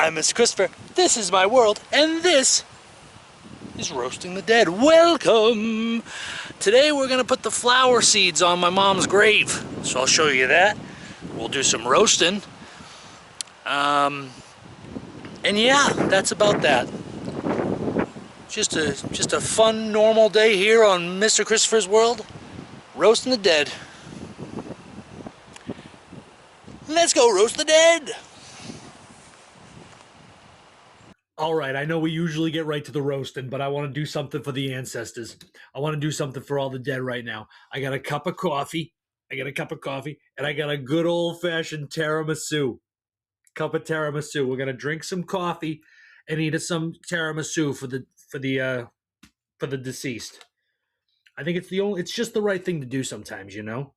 I'm Mr. Christopher, this is my world, and this is Roasting the Dead. Welcome! Today we're going to put the flower seeds on my mom's grave. So I'll show you that. We'll do some roasting. And yeah, that's about that. Just a fun, normal day here on Mr. Christopher's world. Roasting the dead. Let's go roast the dead! Alright, I know we usually get right to the roasting, but I want to do something for the ancestors. I want to do something for all the dead right now. I got a cup of coffee. And I got a good old-fashioned tiramisu. Cup of tiramisu. We're going to drink some coffee and eat some tiramisu for the deceased. I think it's just the right thing to do sometimes, you know?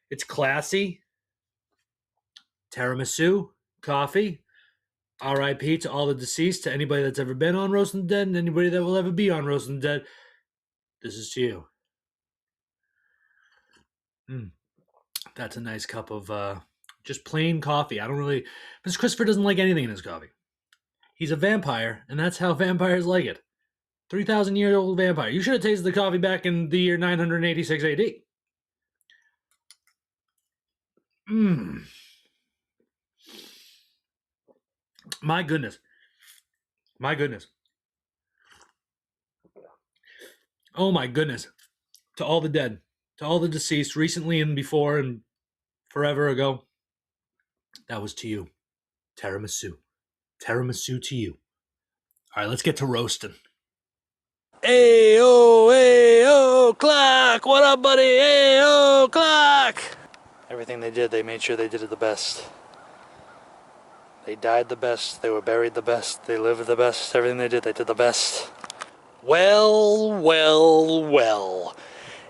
It's classy. Tiramisu, coffee. R.I.P. to all the deceased, to anybody that's ever been on Roasting the Dead, and anybody that will ever be on Roasting the Dead. This is to you. That's a nice cup of just plain coffee. Mr. Christopher doesn't like anything in his coffee. He's a vampire, and that's how vampires like it. 3,000-year-old vampire. You should have tasted the coffee back in the year 986 AD. My goodness. Oh my goodness. To all the dead, to all the deceased, recently and before and forever ago, that was to you. Tiramisu. Tiramisu to you. All right, let's get to roasting. Ayo, clock! What up, buddy? Ayo, clock! Everything they did, they made sure they did it the best. They died the best, they were buried the best, they lived the best, everything they did the best. Well,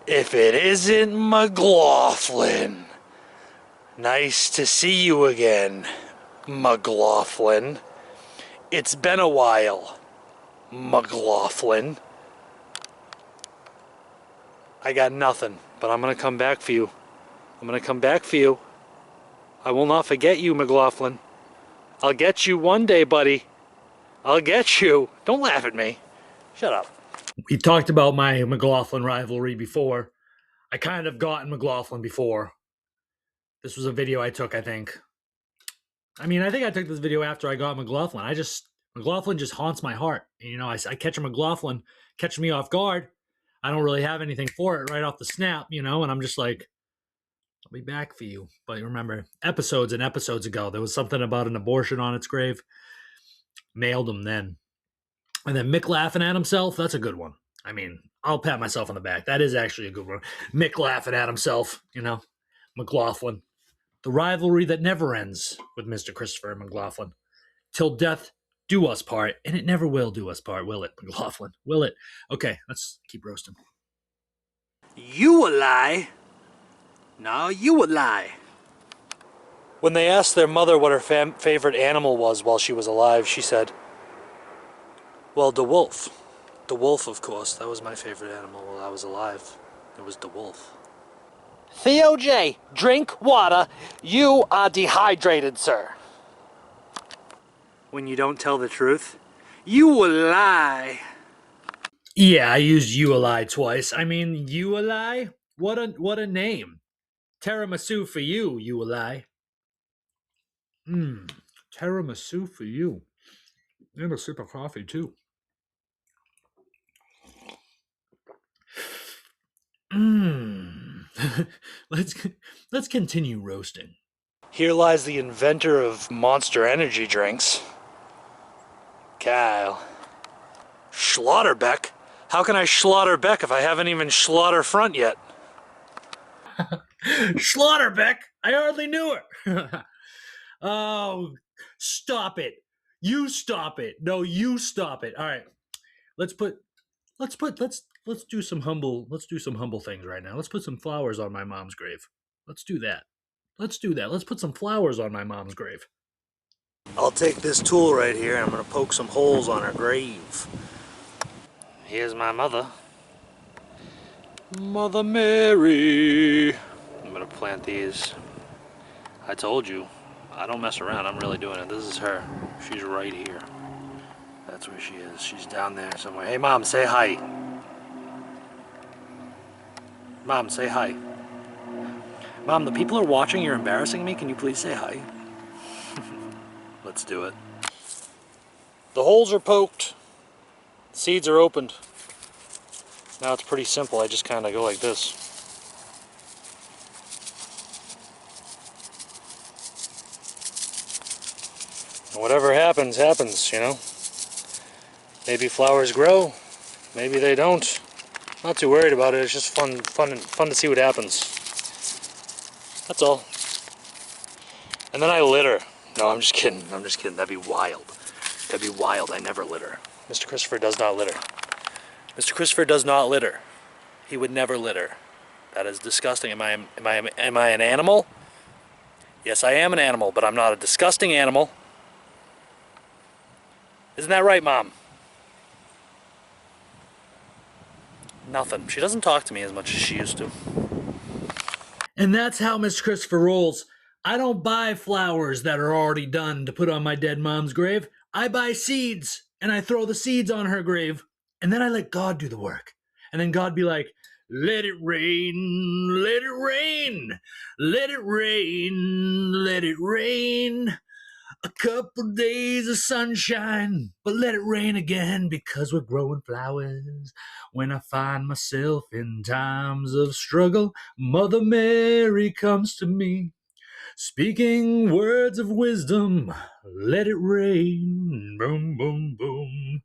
if it isn't McGlaughlin. Nice to see you again, McGlaughlin. It's been a while, McGlaughlin. I got nothing, but I'm gonna come back for you. I will not forget you, McGlaughlin. I'll get you one day, buddy. I'll get you. Don't laugh at me. Shut up. We talked about my McGlaughlin rivalry before. I kind of gotten McGlaughlin before. This was a video I took, I think. I think I took this video after I got McGlaughlin. McGlaughlin just haunts my heart. You know, I catch a McGlaughlin, catch me off guard. I don't really have anything for it right off the snap, you know, and I'm just like, I'll be back for you. But remember, episodes and episodes ago, there was something about an abortion on its grave. Nailed him then. And then Mick laughing at himself, that's a good one. I'll pat myself on the back. That is actually a good one. Mick laughing at himself, you know, McGlaughlin. The rivalry that never ends with Mr. Christopher and McGlaughlin. Till death do us part, and it never will do us part, will it, McGlaughlin? Will it? Okay, let's keep roasting. Eulalie? No, Eulalie. When they asked their mother what her favorite animal was while she was alive, she said, well, DeWolf. DeWolf, of course. That was my favorite animal while I was alive. It was DeWolf. Theo J., drink water. You are dehydrated, sir. When you don't tell the truth, you will lie. Yeah, I used Eulalie twice. Eulalie? What a name. Tiramisu for you, Eulalie. Tiramisu for you. And a sip of coffee, too. Let's continue roasting. Here lies the inventor of Monster Energy drinks. Kyle. Schlotterbeck? How can I Schlotterbeck if I haven't even Schlotterfront yet? Schlotterbeck? I hardly knew her. Oh, stop it. You stop it. No, you stop it. All right. Let's do some humble things right now. Let's put some flowers on my mom's grave. Let's do that. Let's put some flowers on my mom's grave. I'll take this tool right here and I'm going to poke some holes on her grave. Here's my mother. Mother Mary. I'm going to plant these. I told you, I don't mess around. I'm really doing it. This is her. She's right here. That's where she is. She's down there somewhere. Hey, Mom, say hi. Mom, say hi. Mom, the people are watching. You're embarrassing me. Can you please say hi? Let's do it. The holes are poked. Seeds are opened. Now it's pretty simple. I just kind of go like this. And whatever happens, happens, you know. Maybe flowers grow. Maybe they don't. Not too worried about it. It's just fun to see what happens. That's all. And then I litter. No, I'm just kidding. I'm just kidding. That'd be wild. That'd be wild. I never litter. Mr. Christopher does not litter. Mr. Christopher does not litter. He would never litter. That is disgusting. Am I an animal? Yes, I am an animal, but I'm not a disgusting animal. Isn't that right, Mom? Nothing. She doesn't talk to me as much as she used to. And that's how Mr. Christopher rolls. I don't buy flowers that are already done to put on my dead mom's grave. I buy seeds, and I throw the seeds on her grave, and then I let God do the work. And then God be like, let it rain, let it rain, let it rain, let it rain. A couple days of sunshine, but let it rain again because we're growing flowers. When I find myself in times of struggle, Mother Mary comes to me, speaking words of wisdom. Let it rain, boom, boom, boom.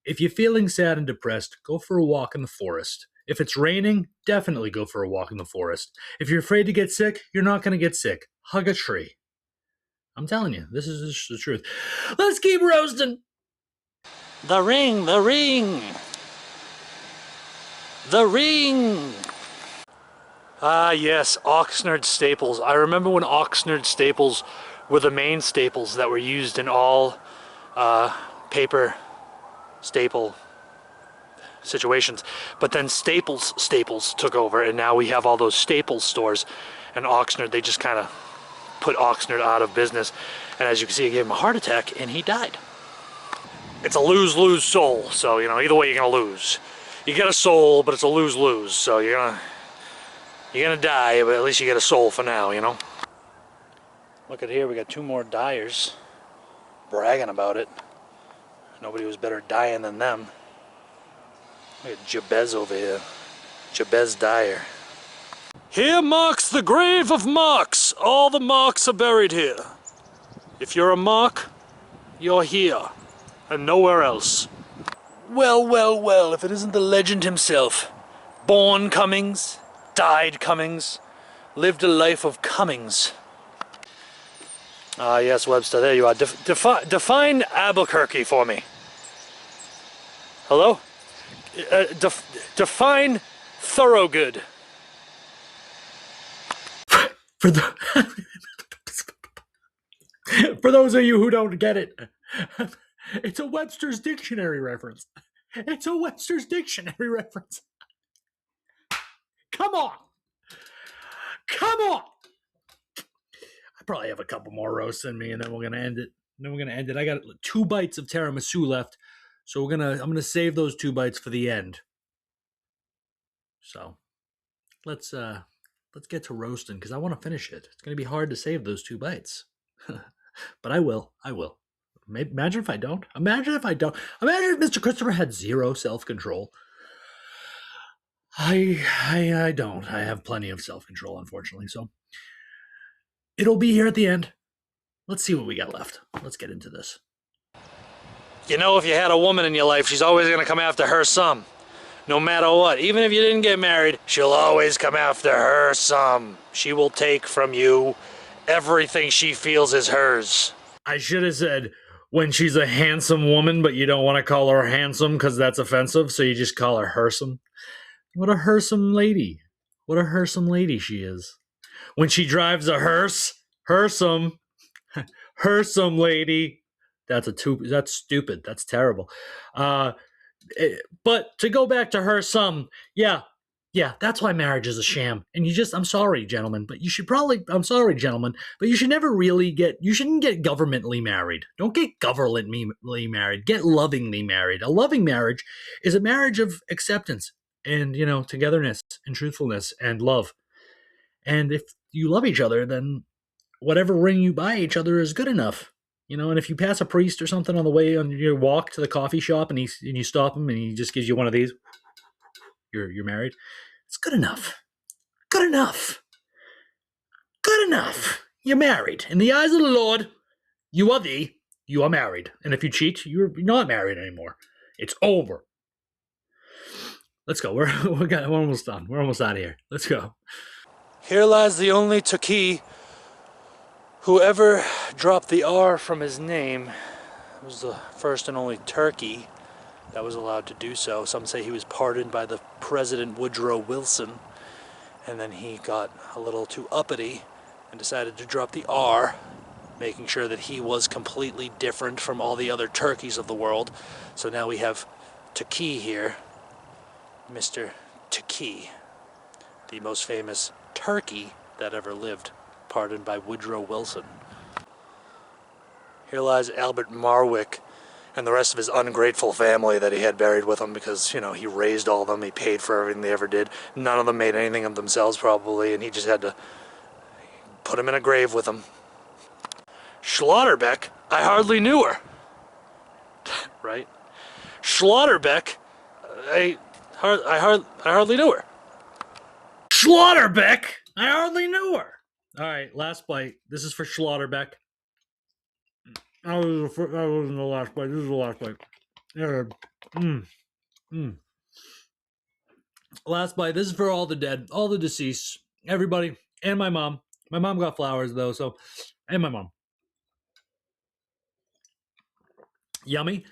If you're feeling sad and depressed, go for a walk in the forest. If it's raining, definitely go for a walk in the forest. If you're afraid to get sick, you're not going to get sick. Hug a tree. I'm telling you, this is the truth. Let's keep roasting. The ring, the ring. The ring. Ah, yes, Oxnard staples. I remember when Oxnard staples were the main staples that were used in all paper staple situations. But then Staples took over, and now we have all those Staples stores. And Oxnard, they just kind of put Oxnard out of business. And as you can see, it gave him a heart attack, and he died. It's a lose-lose soul. So, you know, either way, you're going to lose. You get a soul, but it's a lose-lose. So you're gonna die, but at least you get a soul for now, you know? Look at here, we got 2 more dyers. Bragging about it. Nobody was better dying than them. Look at Jabez over here. Jabez Dyer. Here marks the grave of Marks. All the Marks are buried here. If you're a Mark, you're here. And nowhere else. Well, well, well, if it isn't the legend himself. Born Cummings, died Cummings, lived a life of Cummings. Ah, yes, Webster, there you are. Define Albuquerque for me. Hello? Define Thorogood. For those of you who don't get it, it's a Webster's Dictionary reference. It's a Webster's Dictionary reference. Come on. Come on. I probably have a couple more roasts in me, and then we're gonna end it. I got 2 bites of tiramisu left, so I'm gonna save those 2 bites for the end. So let's get to roasting because I want to finish it. It's gonna be hard to save those 2 bites, but I will. Imagine if I don't. Imagine if Mr. Christopher had 0 self-control. I don't. I have plenty of self-control, unfortunately. So it'll be here at the end. Let's see what we got left. Let's get into this. You know, if you had a woman in your life, she's always going to come after her some. No matter what. Even if you didn't get married, she'll always come after her some. She will take from you everything she feels is hers. I should have said, when she's a handsome woman, but you don't want to call her handsome because that's offensive, so you just call her hersome. What a hersome lady. What a hersome lady she is. When she drives a hearse, hersome. Hersome lady. That's stupid. That's terrible. But to go back to her some, yeah, Yeah, that's why marriage is a sham. And I'm sorry, gentlemen, but I'm sorry, gentlemen, but you should never really you shouldn't get governmentally married. Don't get governmentally married. Get lovingly married. A loving marriage is a marriage of acceptance and, togetherness and truthfulness and love. And if you love each other, then whatever ring you buy each other is good enough. And if you pass a priest or something on the way on your walk to the coffee shop and you stop him and he just gives you one of these, you're married. It's good enough. Good enough. Good enough. You're married. In the eyes of the Lord, you are married. And if you cheat, you're not married anymore. It's over. Let's go. We're almost done. We're almost out of here. Let's go. Here lies the only Turkey who ever dropped the R from his name. It was the first and only Turkey that was allowed to do so. Some say he was pardoned by the President Woodrow Wilson, and then he got a little too uppity and decided to drop the R, making sure that he was completely different from all the other turkeys of the world. So now we have Turkey here, Mr. Turkey, the most famous turkey that ever lived, pardoned by Woodrow Wilson. Here lies Albert Marwick and the rest of his ungrateful family that he had buried with him because, he raised all of them, he paid for everything they ever did. None of them made anything of themselves probably, and he just had to put him in a grave with him. Schlotterbeck, I hardly knew her. Right? Schlotterbeck, I hardly knew her. Schlotterbeck, I hardly knew her. All right, last bite. This is for Schlotterbeck. That wasn't the last bite. This is the last bite. Last bite. This is for all the dead, all the deceased, everybody, and my mom. My mom got flowers though, and my mom. Yummy.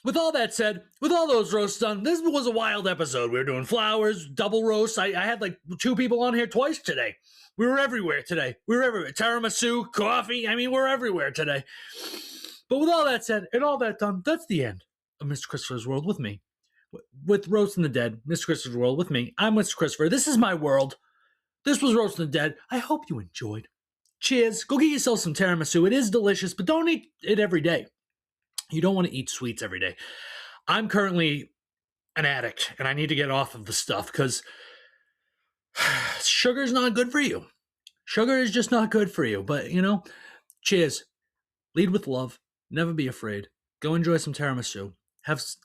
With all that said, with all those roasts done, this was a wild episode. We were doing flowers, double roasts. I had like 2 people on here twice today. We were everywhere today. Tiramisu, coffee. We're everywhere today. But with all that said and all that done, that's the end of Mr. Christopher's World with me. With Roasting the Dead, Mr. Christopher's World with me. I'm Mr. Christopher. This is my world. This was Roasting the Dead. I hope you enjoyed. Cheers. Go get yourself some tiramisu. It is delicious, but don't eat it every day. You don't want to eat sweets every day. I'm currently an addict, and I need to get off of the stuff because sugar's not good for you. Sugar is just not good for you. But, cheers. Lead with love. Never be afraid. Go enjoy some tiramisu.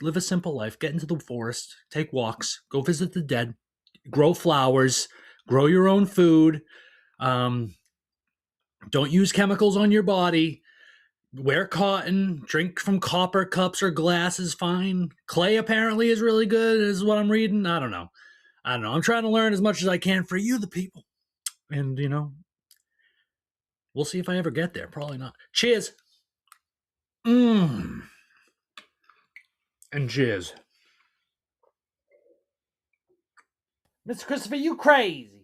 Live a simple life. Get into the forest. Take walks. Go visit the dead. Grow flowers. Grow your own food. Don't use chemicals on your body. Wear cotton, drink from copper cups or glass is fine. Clay apparently is really good, is what I'm reading. I don't know. I'm trying to learn as much as I can for you, the people. And, we'll see if I ever get there. Probably not. Cheers. And cheers. Mr. Christopher, you crazy.